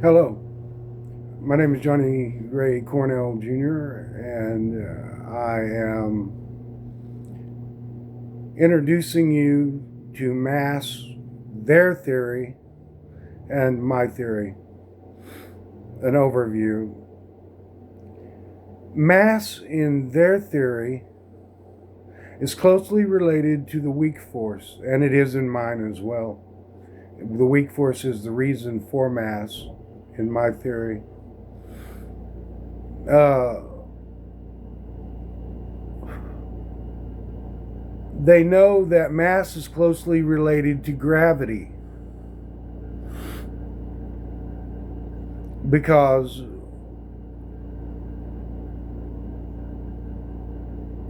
Hello, my name is Johnny Ray Cornell Jr., and I am introducing you to mass, their theory, and my theory. An overview. Mass, in their theory, is closely related to the weak force, and it is in mine as well. The weak force is the reason for mass, in my theory. They know that mass is closely related to gravity because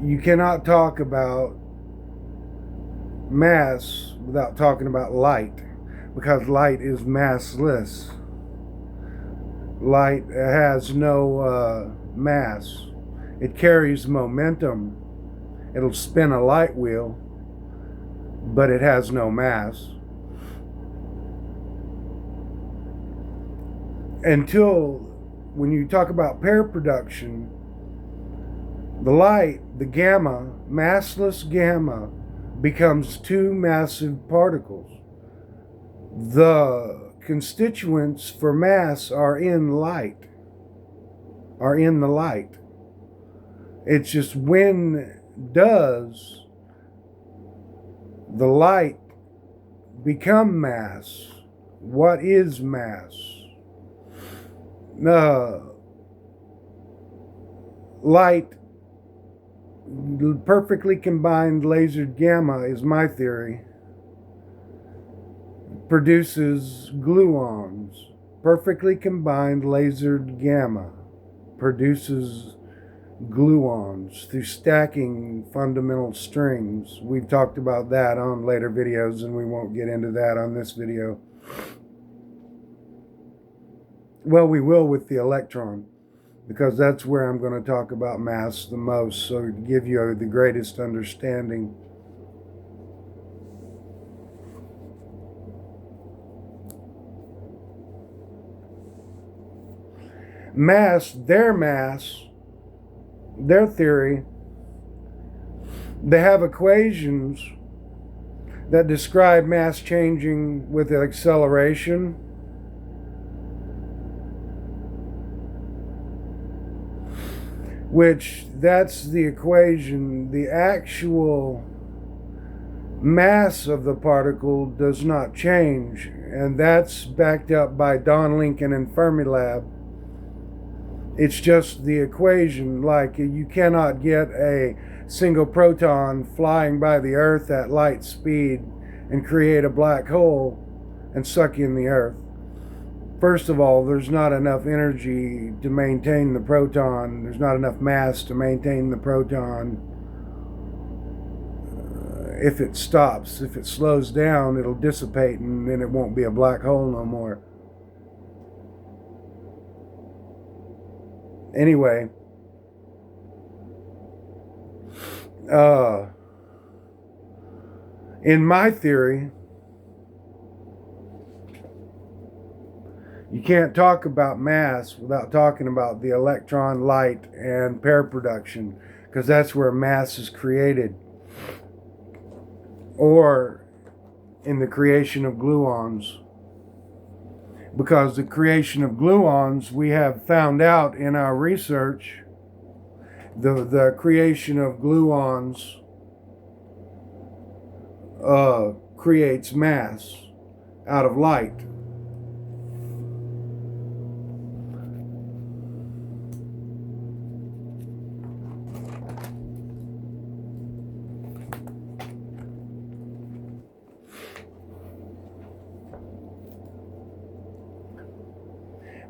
you cannot talk about mass without talking about light, because light is massless. Light has no mass. It carries momentum. It'll spin a light wheel, but it has no mass. Until when you talk about pair production, the light, the gamma, massless gamma, becomes two massive particles. The constituents for mass are in the light. It's just when does the light become mass? What is mass? Light, perfectly combined lasered gamma, is my theory, produces gluons. Perfectly combined lasered gamma produces gluons through stacking fundamental strings. We've talked about that on later videos, and we won't get into that on this video. Well, we will with the electron, because that's where I'm going to talk about mass the most, so to give you the greatest understanding. Mass, their theory, they have equations that describe mass changing with acceleration. Which, that's the equation. The actual mass of the particle does not change, and that's backed up by Don Lincoln and Fermilab. It's just the equation. Like, you cannot get a single proton flying by the Earth at light speed and create a black hole and suck in the Earth. First of all, there's not enough energy to maintain the proton. There's not enough mass to maintain the proton. If it stops, if it slows down, it'll dissipate, and then it won't be a black hole no more. Anyway, in my theory, you can't talk about mass without talking about the electron, light, and pair production, because that's where mass is created, or in the creation of gluons. Because the creation of gluons, we have found out in our research, the creation of gluons creates mass out of light.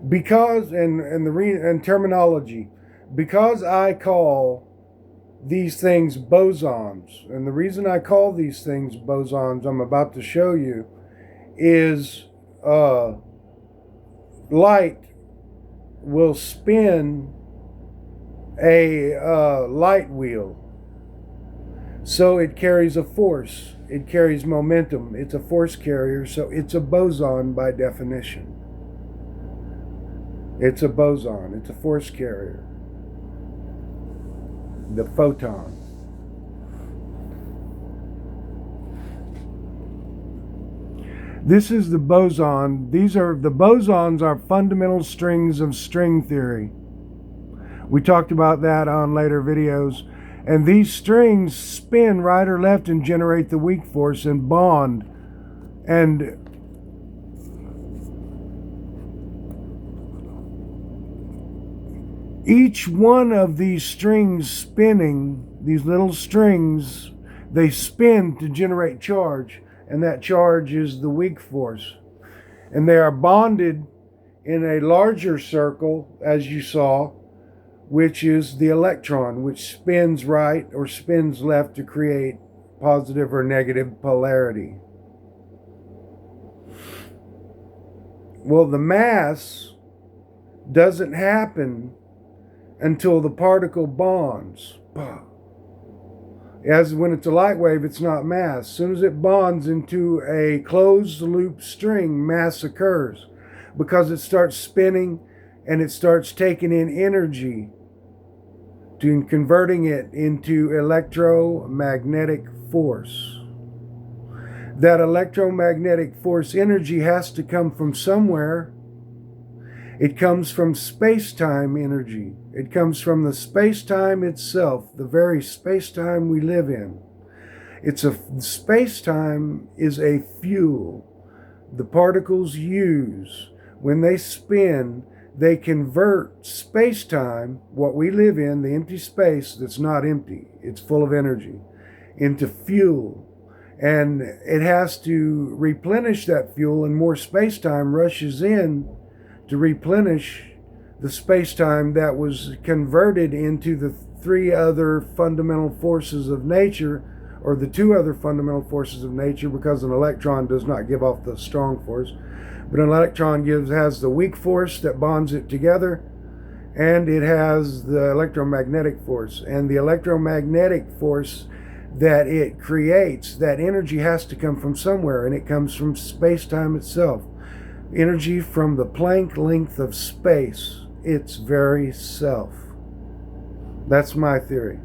Because, and terminology, because I call these things bosons, and the reason I call these things bosons, I'm about to show you, is light will spin a light wheel, so it carries a force, it carries momentum, it's a force carrier, so it's a boson by definition. It's a boson. It's a force carrier. The photon. This is the boson. The bosons are fundamental strings of string theory. We talked about that on later videos. And these strings spin right or left and generate the weak force and bond. And each one of these strings spinning, these little strings, they spin to generate charge. And that charge is the weak force. And they are bonded in a larger circle, as you saw, which is the electron, which spins right or spins left to create positive or negative polarity. Well, the mass doesn't happen until the particle bonds. As when it's a light wave, it's not mass. As soon as it bonds into a closed loop string, mass occurs because it starts spinning and it starts taking in energy and converting it into electromagnetic force. That electromagnetic force energy has to come from somewhere. It comes from space-time energy. It comes from the space-time itself, the very space-time we live in. Space-time is a fuel the particles use. When they spin, they convert space-time, what we live in, the empty space that's not empty, it's full of energy, into fuel. And it has to replenish that fuel, and more space-time rushes in to replenish the space-time that was converted into the three other fundamental forces of nature, or the two other fundamental forces of nature, because an electron does not give off the strong force, but an electron has the weak force that bonds it together, and it has the electromagnetic force. And the electromagnetic force that it creates, that energy has to come from somewhere, and it comes from space-time itself. Energy from the Planck length of space, its very self. That's my theory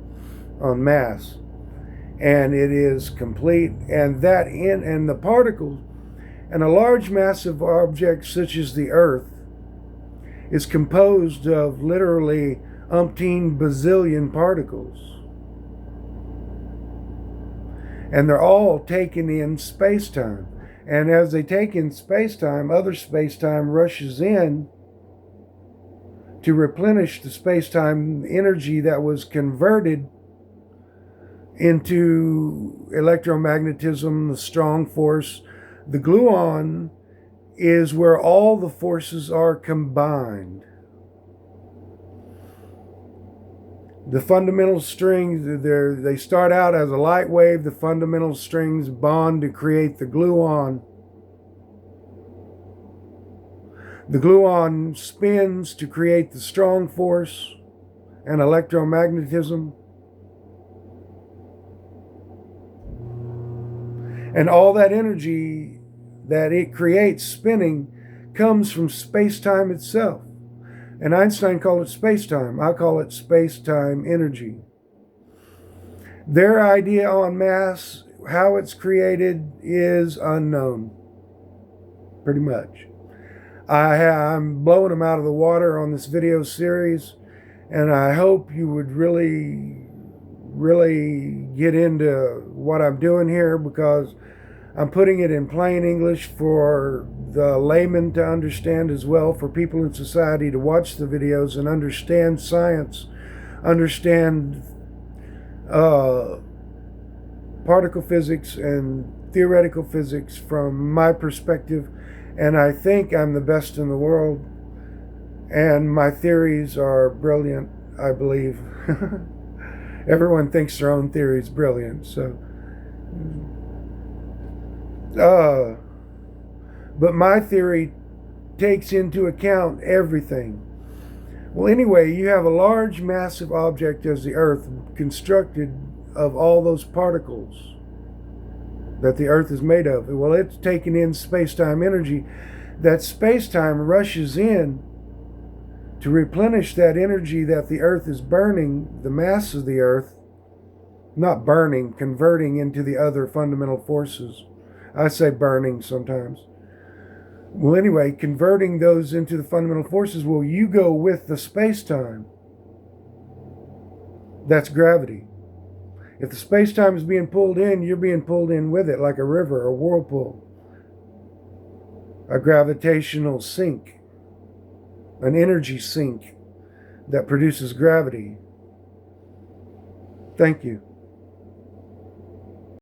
on mass. And it is complete, and the particles, and a large massive object such as the Earth is composed of literally umpteen bazillion particles. And they're all taken in space-time. And as they take in space-time, other space-time rushes in to replenish the space-time energy that was converted into electromagnetism, the strong force. The gluon is where all the forces are combined. The fundamental strings, they start out as a light wave. The fundamental strings bond to create the gluon. The gluon spins to create the strong force and electromagnetism. And all that energy that it creates spinning comes from space-time itself. And Einstein called it space-time. I call it space-time energy. Their idea on mass, how it's created, is unknown. Pretty much. I'm blowing them out of the water on this video series, and I hope you would really get into what I'm doing here, because I'm putting it in plain English for the layman to understand, as well for people in society to watch the videos and understand science, understand particle physics and theoretical physics from my perspective. And I think I'm the best in the world, and my theories are brilliant, I believe. Everyone thinks their own theory is brilliant, so but my theory takes into account everything. Well, anyway, you have a large, massive object as the Earth, constructed of all those particles that the Earth is made of. Well, it's taking in space-time energy. That space-time rushes in to replenish that energy that the earth is burning, the mass of the earth, not burning, converting into the other fundamental forces. I say burning sometimes. Well, anyway, converting those into the fundamental forces, well, you go with the space-time. That's gravity. If the space-time is being pulled in, you're being pulled in with it like a river, a whirlpool, a gravitational sink, an energy sink that produces gravity. Thank you.